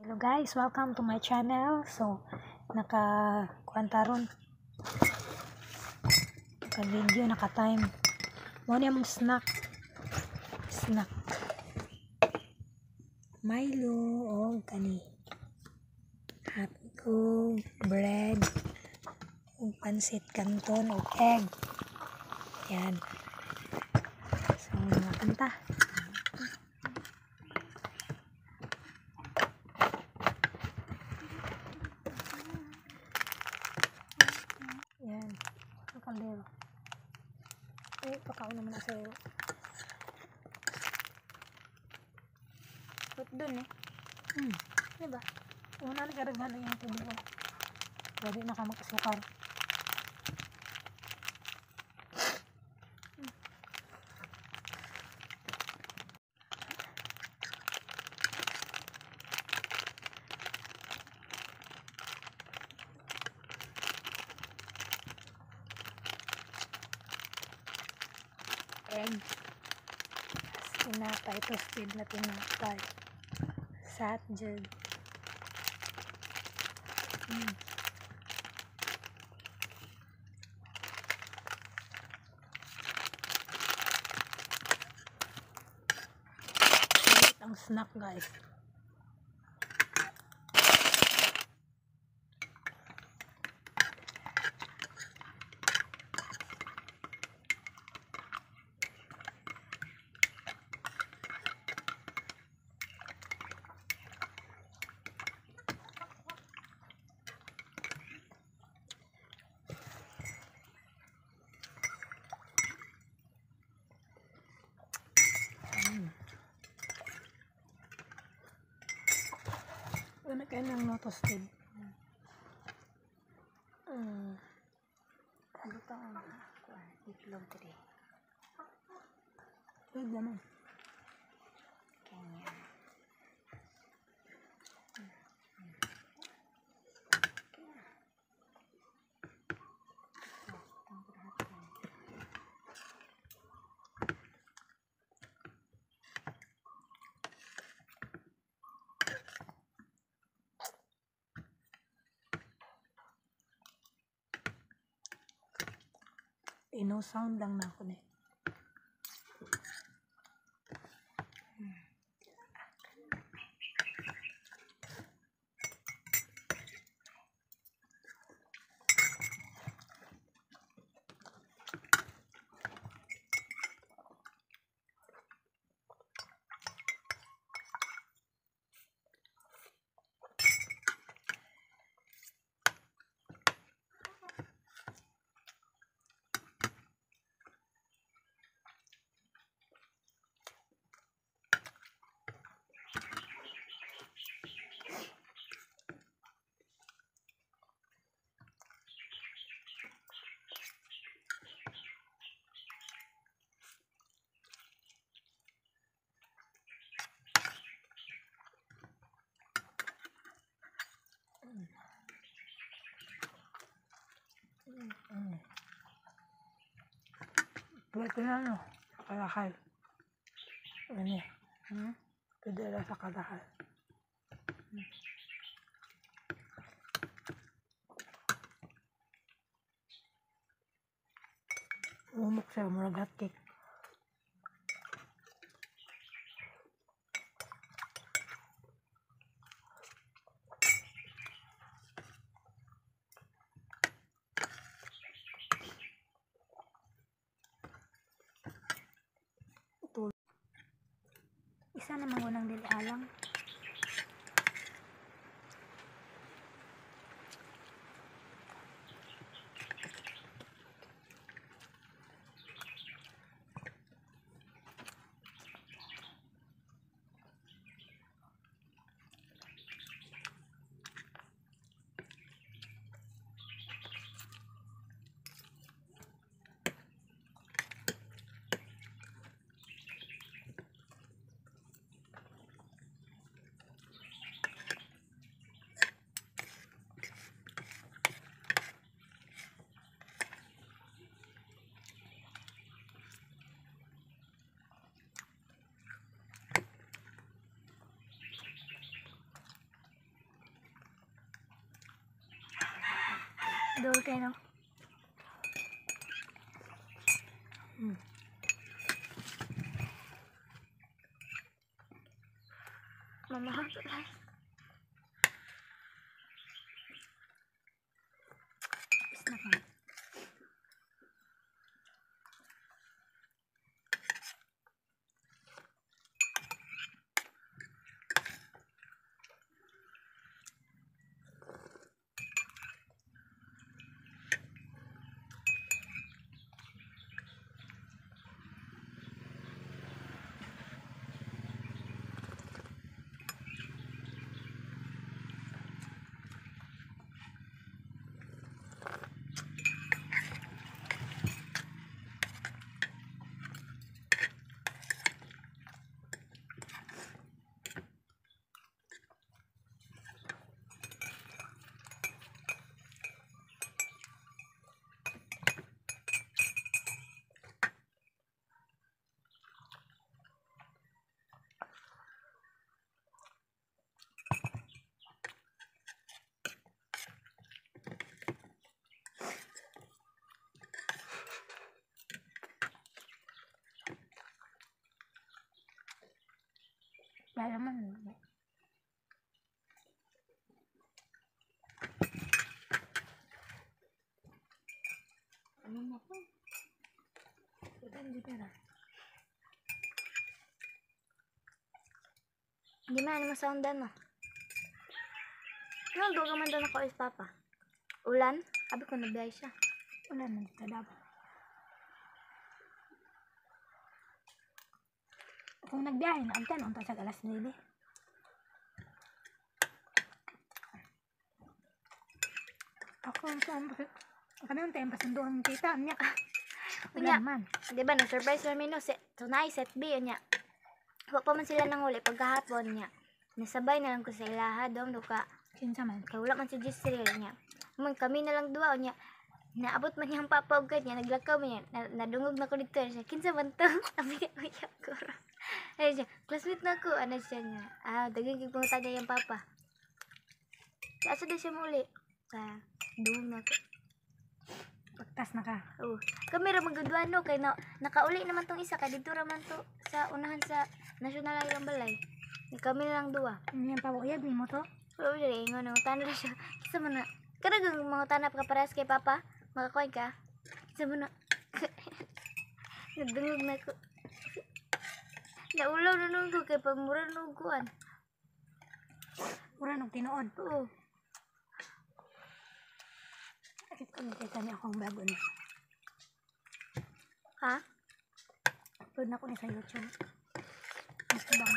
Hello guys, welcome to my channel. So, naka-kuantaron. Naka-video, naka-time. Mo ni among snack. Milo o kani. Hotdog, bread, o pansit canton o egg. Yan. So, nakanta. Yan. Ang kaldero. Pakaon naman na sa'yo. Put dun diba? Una nagkaraghan na yung tubig ko. Pwede na ka mag-asukar. Egg. Tinapay. Toasted na tinapay. Satjad. Ang snack guys. Ano kayo ng no toasted? Ano ito ang itlog today? Itlog naman. Kanya. No sound lang na ako na. Pwede na no, kalakal. Ini, pwede na sa kalakal. Umok siya, murag hot cake. Isa naman unang dilalang. Dol kayo, no? Mamahal ko lang. Snack na. Wala naman. Ano mo po? Hindi pera. Hindi man, ano masoundan mo? Ano, doon ka man doon ako is papa? Ulan? Abi ko nabiyay siya. Wala naman dito dapat. Kung nagbiyahe na, agtan, unta sa alas 9. Ako, kami yung tempas ng doon kita, niya. Unya, Ulan man. di ba, na-surprise namin no, tunay, set B, unya. Huwag pa man sila nang huli pagkahapon niya. Nasabay na lang ko sa ilaha, dong, duka. Kinsa man. Kaya wala man si Gisril niya. Kami na lang duwa, unya. Naabot man niyang papa ugad niya, naglakaw man niya, nadungog na ko dito. Siya, kinsa man to? Abi, uyak ko. Ay siya, classmate na ko, ano siya niya. Daging pumunta niya yung papa. Kaya asa din siya muli. Doon na ko. Pagtas na ka. Oh, kami ra magudwano kay nakauli naman tong isa kay dito raman to sa unahan sa National Island Balay. Kami na lang duwa. Yan pa, uyab mo to. Oo, dili ingon nang tanong siya. Kisa man na. Karagang mga tanap ka paras kay papa, makakuan ka. Kisa man na. Nadungog na ko. Naulaw na nung ko kay pamura nung kuan. Mura nung tinuod. Oo. Bakit ko nakita niya akong bago na. Ha? Upload na ko na sa YouTube. Mas bang.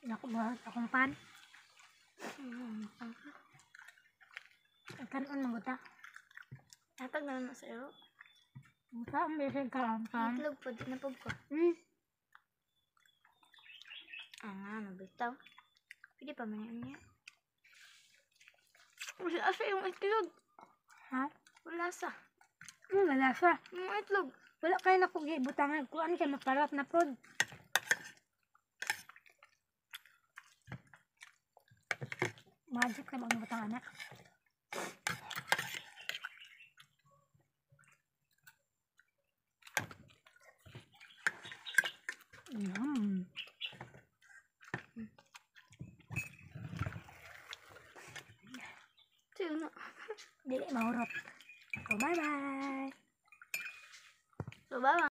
Naku ba akong pan? Kanon maguta. Hatag na lang sa iyo. Muta ang besig ka ang pan. Itlog po, di na po ko. Nabitaw. Pwede pa man yan niya. Wala sa yung itlog. Ha? Wala sa. Wala siya. Yung itlog. Wala kayo na kung ibutangan. Kuan siya maparat na pod. Magic na bang ibutangan na. Yum. Sino? Dili mahurot. So, bye-bye. So, bye.